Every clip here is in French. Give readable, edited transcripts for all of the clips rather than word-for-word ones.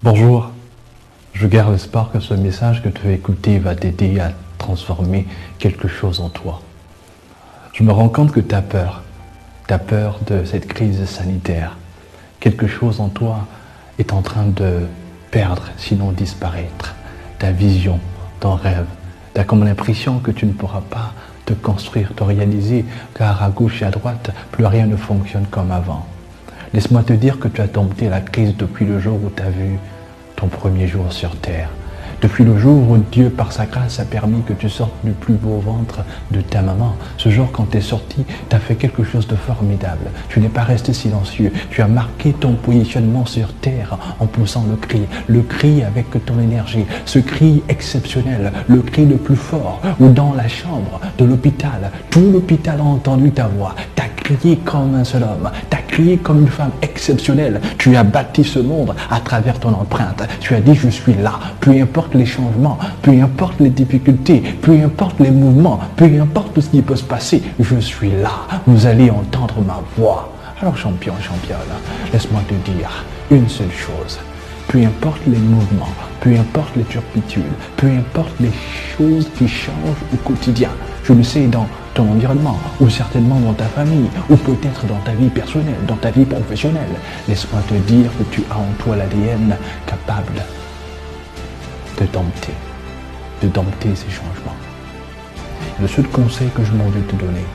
Bonjour, je garde l'espoir que ce message que tu vas écouter va t'aider à transformer quelque chose en toi. Je me rends compte que tu as peur de cette crise sanitaire. Quelque chose en toi est en train de perdre, sinon disparaître. Ta vision, ton rêve, tu as comme l'impression que tu ne pourras pas te construire, te réaliser, car à gauche et à droite, plus rien ne fonctionne comme avant. Laisse-moi te dire que tu as dompté la crise depuis le jour où tu as vu ton premier jour sur terre. Depuis le jour où Dieu, par sa grâce, a permis que tu sortes du plus beau ventre de ta maman. Ce jour, quand tu es sorti, tu as fait quelque chose de formidable. Tu n'es pas resté silencieux. Tu as marqué ton positionnement sur terre en poussant le cri avec ton énergie, ce cri exceptionnel, le cri le plus fort, où dans la chambre de l'hôpital, tout l'hôpital a entendu ta voix. Tu as crié comme un seul homme, tu as crié comme une femme exceptionnelle. Tu as bâti ce monde à travers ton empreinte. Tu as dit, je suis là, peu importe les changements, peu importe les difficultés, peu importe les mouvements, peu importe tout ce qui peut se passer, je suis là, vous allez entendre ma voix. Alors championne, laisse-moi te dire une seule chose. Peu importe les mouvements, peu importe les turpitudes, peu importe les choses qui changent au quotidien, je le sais dans ton environnement, ou certainement dans ta famille, ou peut-être dans ta vie personnelle, dans ta vie professionnelle, laisse-moi te dire que tu as en toi l'ADN capable de dompter ces changements. Le seul conseil que je m'en vais te donner,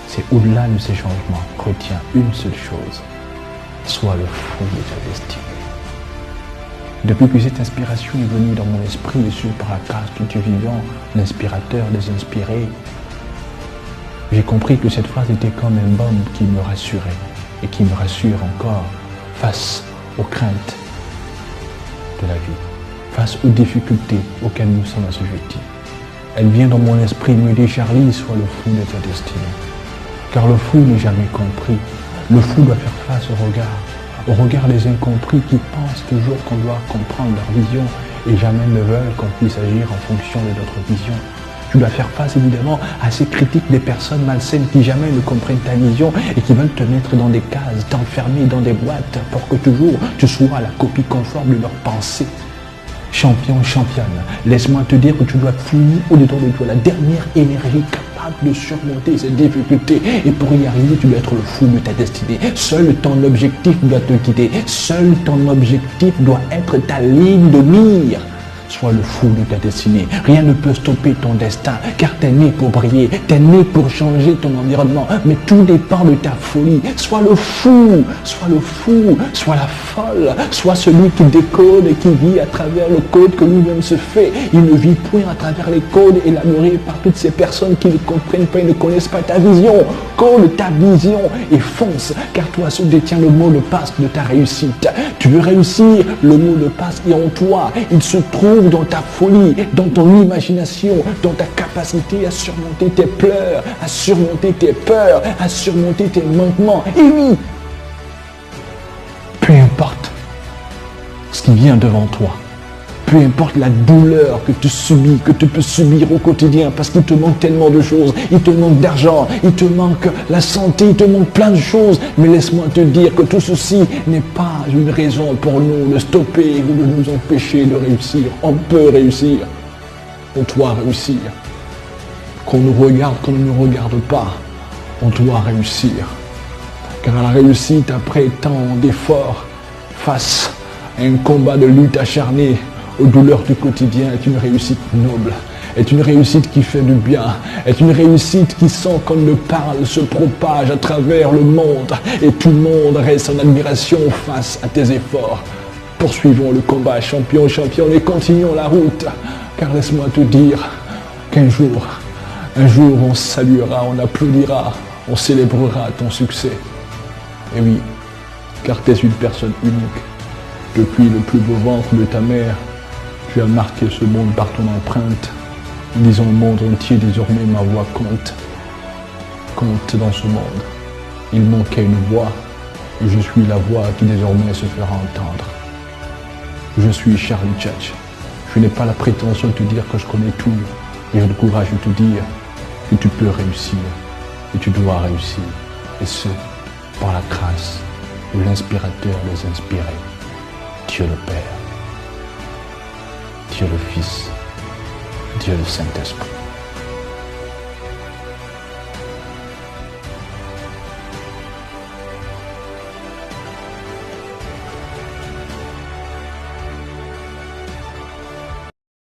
c'est au-delà de ces changements, retiens une seule chose, sois le fou de ta destinée. Depuis que cette inspiration est venue dans mon esprit, issue par la grâce du Dieu vivant, l'inspirateur des inspirés, j'ai compris que cette phrase était comme un baume qui me rassurait et qui me rassure encore face aux craintes de la vie, face aux difficultés auxquelles nous sommes assujettis. Elle vient dans mon esprit me dire, Charlie, sois le fou de ta destinée. Car le fou n'est jamais compris. Le fou doit faire face au regard des incompris qui pensent toujours qu'on doit comprendre leur vision et jamais ne veulent qu'on puisse agir en fonction de notre vision. Tu dois faire face évidemment à ces critiques des personnes malsaines qui jamais ne comprennent ta vision et qui veulent te mettre dans des cases, t'enfermer dans des boîtes pour que toujours tu sois la copie conforme de leurs pensées. Champion, championne, laisse-moi te dire que tu dois fouiller au-dedans de toi la dernière énergie capable de surmonter ces difficultés. Et pour y arriver, tu dois être le fou de ta destinée. Seul ton objectif doit te guider. Seul ton objectif doit être ta ligne de mire. Sois le fou de ta destinée. Rien ne peut stopper ton destin, car tu es né pour briller, tu es né pour changer ton environnement. Mais tout dépend de ta folie. Sois le fou, sois la folle, sois celui qui décode et qui vit à travers le code que lui-même se fait. Il ne vit point à travers les codes élaborés par toutes ces personnes qui ne comprennent pas et ne connaissent pas ta vision. Code ta vision et fonce, car toi seul détiens le mot de passe de ta réussite. Tu veux réussir, le mot de passe est en toi. Il se trouve dans ta folie, dans ton imagination, dans ta capacité à surmonter tes pleurs, à surmonter tes peurs, à surmonter tes manquements. Et oui, peu importe ce qui vient devant toi, peu importe la douleur que tu subis, que tu peux subir au quotidien, parce qu'il te manque tellement de choses, il te manque d'argent, il te manque la santé, il te manque plein de choses, mais laisse-moi te dire que tout ceci n'est pas une raison pour nous de stopper ou de nous empêcher de réussir. On peut réussir, on doit réussir. Qu'on nous regarde, qu'on ne nous regarde pas, on doit réussir. Car la réussite, après tant d'efforts, face à un combat de lutte acharnée, aux douleurs du quotidien, est une réussite noble, est une réussite qui fait du bien, est une réussite qui, sans qu'on ne parle, se propage à travers le monde et tout le monde reste en admiration face à tes efforts. Poursuivons le combat, champion, et continuons la route, car laisse-moi te dire qu'un jour, on saluera, on applaudira, on célébrera ton succès. Et oui, car tu es une personne unique. Depuis le plus beau ventre de ta mère, tu as marqué ce monde par ton empreinte. En disant au monde entier, désormais ma voix compte. Compte dans ce monde. Il manquait une voix, et je suis la voix qui désormais se fera entendre. Je suis Charlie Tchatch. Je n'ai pas la prétention de te dire que je connais tout, mais j'ai le courage de te dire que tu peux réussir, et tu dois réussir, et ce, par la grâce de l'inspirateur des inspirés. Dieu le Père, Dieu le Fils, Dieu le Saint-Esprit.